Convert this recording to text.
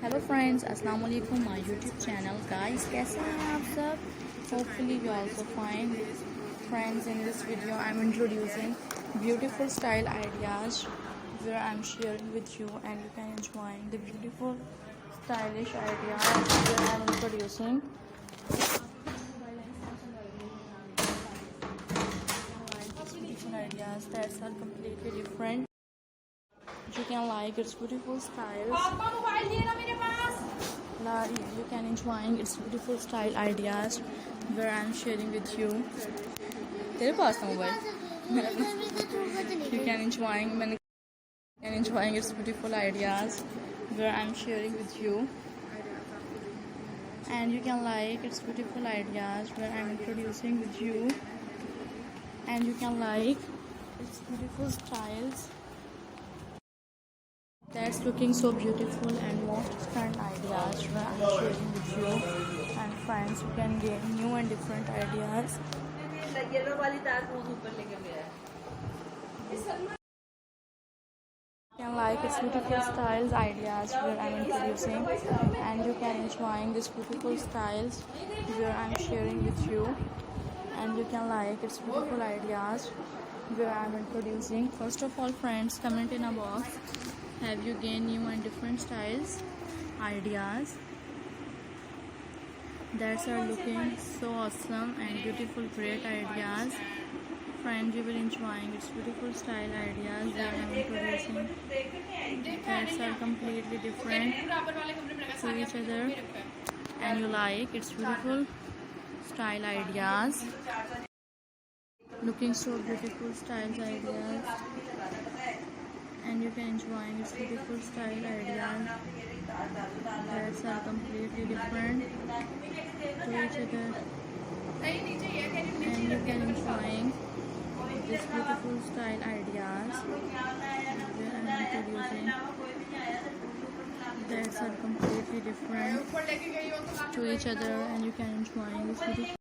Hello friends, अस्सलाम वालेकुम my YouTube channel guys, कैसे हैं आप सब? Hopefully you also fine. Friends, in this video I'm introducing beautiful style ideas where I'm sharing with you and you can enjoy the beautiful stylish ideas where I'm introducing beautiful ideas that are completely different. You can like its beautiful styles. You can enjoy its beautiful style ideas where I'm sharing with you. तेरे पास था mobile? You can enjoy its beautiful ideas where I'm sharing with you, and you can like its beautiful ideas where I'm introducing with you, and you can like its beautiful styles that's looking so beautiful and most different ideas where I'm sharing with you. And friends, you can gain new and different ideas. You can like its beautiful styles ideas where I'm introducing, and you can enjoy this beautiful styles where I'm sharing with you, and you can like its beautiful ideas where I'm introducing. First of all, friends, comment in a box, have you gained new and different styles ideas that are looking so awesome and beautiful, great ideas? Friends, you will enjoy its beautiful style ideas that I'm introducing that are completely different to each other, and you like its beautiful style ideas, looking so beautiful styles ideas, and you can enjoy its beautiful style ideas that are completely different to each other, and you can enjoy this beautiful style ideas where I'm introducing that are completely different to each other, and you can enjoy this beautiful